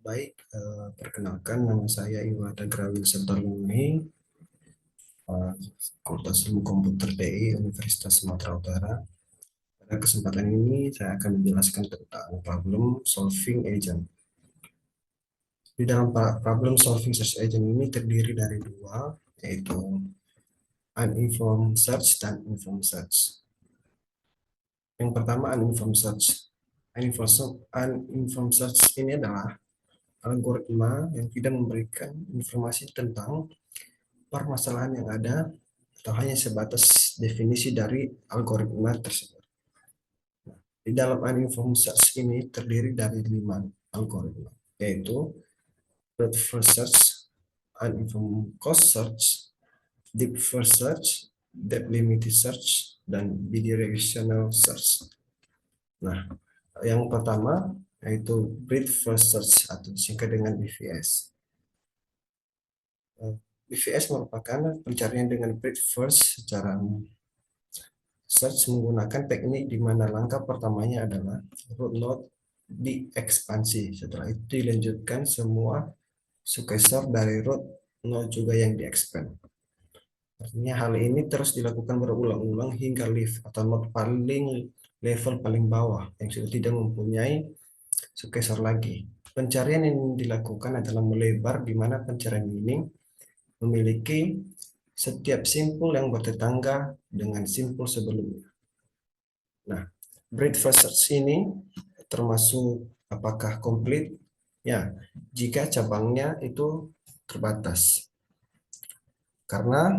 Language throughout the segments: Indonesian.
Baik, perkenalkan nama saya Iwata Grawil Sertalungi, Fakultas Ilmu Komputer TI Universitas Sumatera Utara. Pada kesempatan ini saya akan menjelaskan tentang problem solving agent. Di dalam problem solving search agent ini terdiri dari dua, yaitu uninformed search dan informed search. Yang pertama uninformed search. Uninformed search ini adalah algoritma yang tidak memberikan informasi tentang permasalahan yang ada atau hanya sebatas definisi dari algoritma tersebut. Di dalam uninformed search ini terdiri dari 5 algoritma, yaitu breadth first search, uninformed cost search, deep first search, depth limited search, dan bidirectional search. Nah, yang pertama yaitu breadth first search atau disingkat dengan BFS. BFS merupakan pencarian dengan breadth first secara search menggunakan teknik di mana langkah pertamanya adalah root node diekspansi. Setelah itu dilanjutkan semua successor dari root node juga yang diekspand. Artinya hal ini terus dilakukan berulang-ulang hingga leaf atau node level paling bawah yang sudah tidak mempunyai successor lagi. Pencarian yang dilakukan adalah melebar di mana pencarian ini memiliki setiap simpul yang bertetangga dengan simpul sebelumnya. Nah, breadth first search ini termasuk apakah komplit? Ya, jika cabangnya itu terbatas. Karena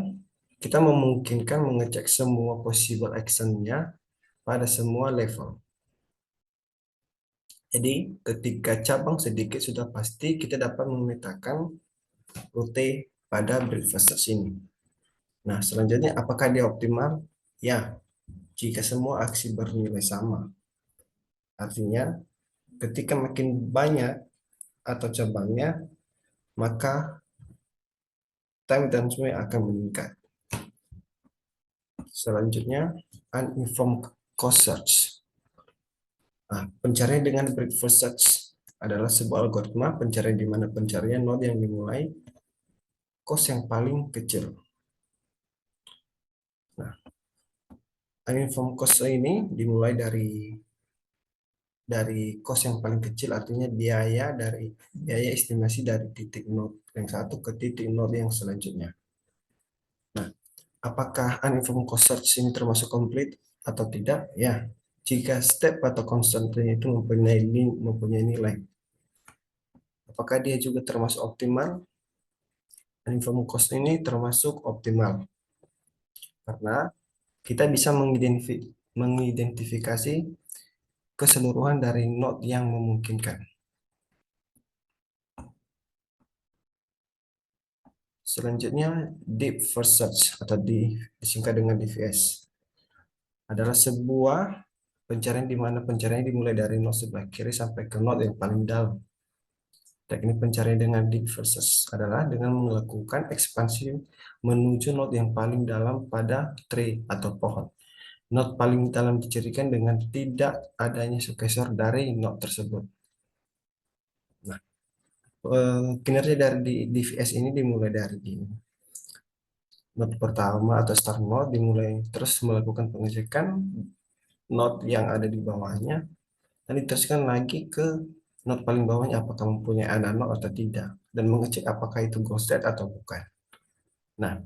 kita memungkinkan mengecek semua possible action-nya pada semua level. Jadi, ketika cabang sedikit sudah pasti kita dapat memetakan rute pada breadth first search ini. Nah, selanjutnya apakah dia optimal? Ya, jika semua aksi bernilai sama. Artinya, ketika makin banyak atau cabangnya, maka time dan semua akan meningkat. Selanjutnya, uninformed cost search. Nah, pencarian dengan breadth first search adalah sebuah algoritma pencarian di mana pencarian node yang dimulai cost yang paling kecil. Nah, uninformed cost ini dimulai dari cost yang paling kecil, artinya biaya estimasi dari titik node yang satu ke titik node yang selanjutnya. Nah, apakah uninformed cost search ini termasuk komplit atau tidak? Ya, jika step atau constraint itu mempunyai nilai. Apakah dia juga termasuk optimal? Uninformed cost ini termasuk optimal karena kita bisa mengidentifikasi keseluruhan dari node yang memungkinkan. Selanjutnya, deep first search atau disingkat dengan DFS adalah sebuah pencarian di mana pencarian dimulai dari node sebelah kiri sampai ke node yang paling dalam. Teknik pencarian dengan deep first search adalah dengan melakukan ekspansi menuju node yang paling dalam pada tree atau pohon. Node paling dalam dicirikan dengan tidak adanya successor dari node tersebut. Nah, kinerja dari DVS ini dimulai dari node pertama atau start node, dimulai terus melakukan pengecekan node yang ada di bawahnya dan diteruskan lagi ke node paling bawahnya apakah mempunyai anak node atau tidak dan mengecek apakah itu ghosted atau bukan. Nah,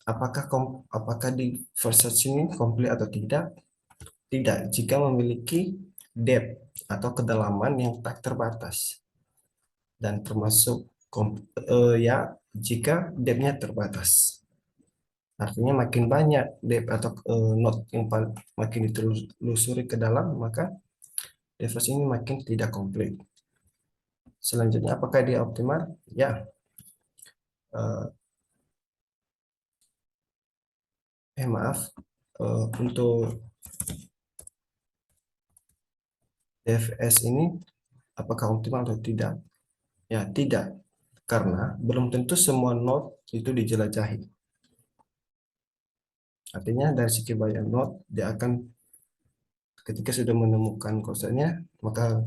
apakah di first search ini komplit atau tidak? Tidak, jika memiliki depth atau kedalaman yang tak terbatas dan termasuk ya jika depth-nya terbatas. Artinya makin banyak depth atau node yang makin ditelusuri ke dalam, maka device ini makin tidak komplit. Selanjutnya, apakah dia optimal? Ya, maaf, untuk DFS ini apakah optimal atau tidak? Ya, tidak, karena belum tentu semua node itu dijelajahi. Artinya dari sekian banyak node, dia akan ketika sudah menemukan kosannya, maka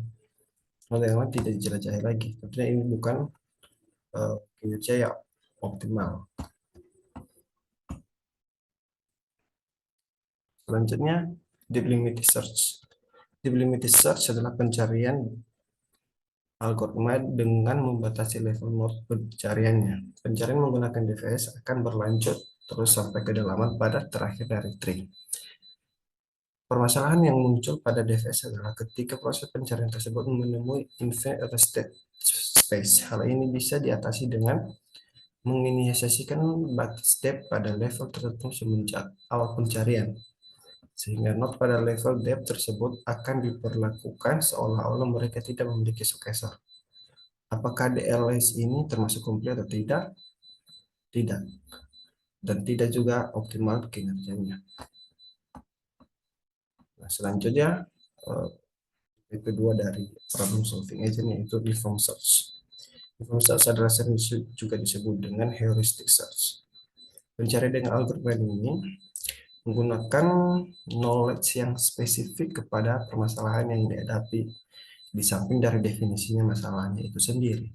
node yang lain tidak dijelajahi lagi. Tentunya ini bukan kinerja yang optimal. Selanjutnya, deep limited search. Deep limited search adalah pencarian algoritma dengan membatasi level node pencariannya. Pencarian menggunakan DVS akan berlanjut terus sampai kedalaman pada terakhir dari tree. Permasalahan yang muncul pada DVS adalah ketika proses pencarian tersebut menemui infinite atau state space. Hal ini bisa diatasi dengan menginisiasikan batas depth pada level tertentu semenjak awal pencarian, sehingga node pada level depth tersebut akan diperlakukan seolah-olah mereka tidak memiliki successor. Apakah DLS ini termasuk komplit atau tidak? Tidak. Dan tidak juga optimal kinerjanya. Nah, selanjutnya, eh, yang kedua dari problem solving agent yaitu informed search. Informed search adalah sering juga disebut dengan heuristic search. Pencarian dengan algoritma ini menggunakan knowledge yang spesifik kepada permasalahan yang dihadapi, di samping dari definisinya masalahnya itu sendiri.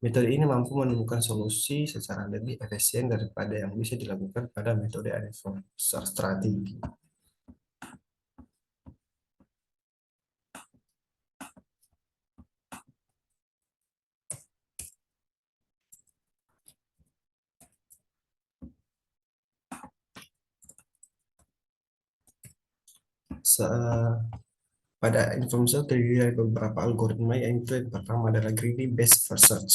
Metode ini mampu menemukan solusi secara lebih efisien daripada yang bisa dilakukan pada metode uninformed search strategy. Pada informed search terdiri dari beberapa algoritma, yaitu yang pertama adalah greedy based first search.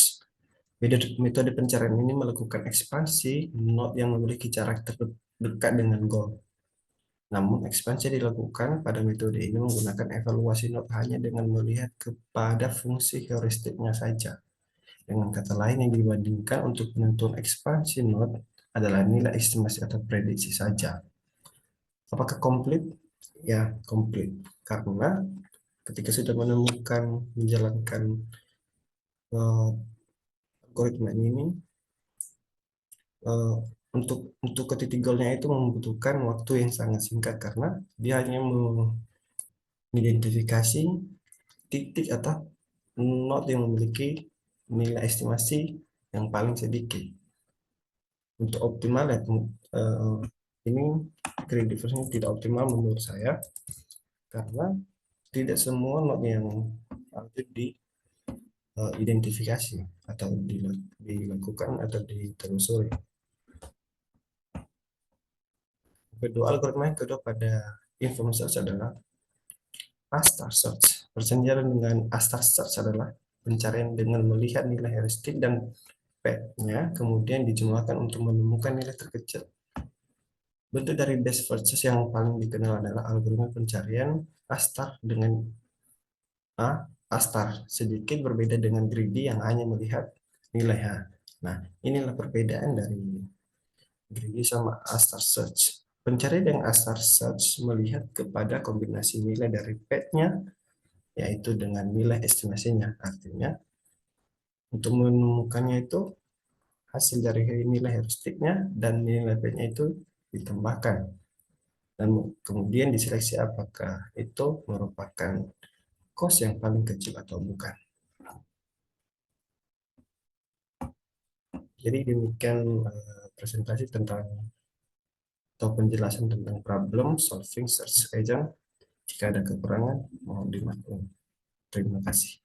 Metode pencarian ini melakukan ekspansi node yang memiliki jarak terdekat dengan goal. Namun, ekspansi dilakukan pada metode ini menggunakan evaluasi node hanya dengan melihat kepada fungsi heuristiknya saja. Dengan kata lain, yang dibandingkan untuk penentuan ekspansi node adalah nilai estimasi atau prediksi saja. Apakah komplit? Ya, komplit. Karena ketika sudah menemukan, menjalankan uh, algoritma ini, uh, untuk ke titik goalnya itu membutuhkan waktu yang sangat singkat karena dia hanya mengidentifikasi titik atau node yang memiliki nilai estimasi yang paling sedikit. Untuk optimal ya, ini grid difference tidak optimal menurut saya karena tidak semua node yang aktif diidentifikasi atau dilakukan atau ditelusuri. Kedua, algoritma yang kedua pada informed search adalah A-star search. Persenjalan dengan A-star search adalah pencarian dengan melihat nilai heuristik dan P-nya, kemudian dijumlahkan untuk menemukan nilai terkecil. Bentuk dari best first search yang paling dikenal adalah algoritma pencarian A-star dengan A-star. Sedikit berbeda dengan greedy yang hanya melihat nilai H. Nah, inilah perbedaan dari greedy sama A-star search. Pencarian dengan A-star search melihat kepada kombinasi nilai dari P-nya, yaitu dengan nilai estimasinya. Artinya, untuk menemukannya itu hasil dari nilai heuristiknya dan nilai P-nya itu ditambahkan. Dan kemudian diseleksi apakah itu merupakan cost yang paling kecil atau bukan. Jadi demikian presentasi tentang atau penjelasan tentang problem solving search agent. Jika ada kekurangan, mohon dimaklumi. Terima kasih.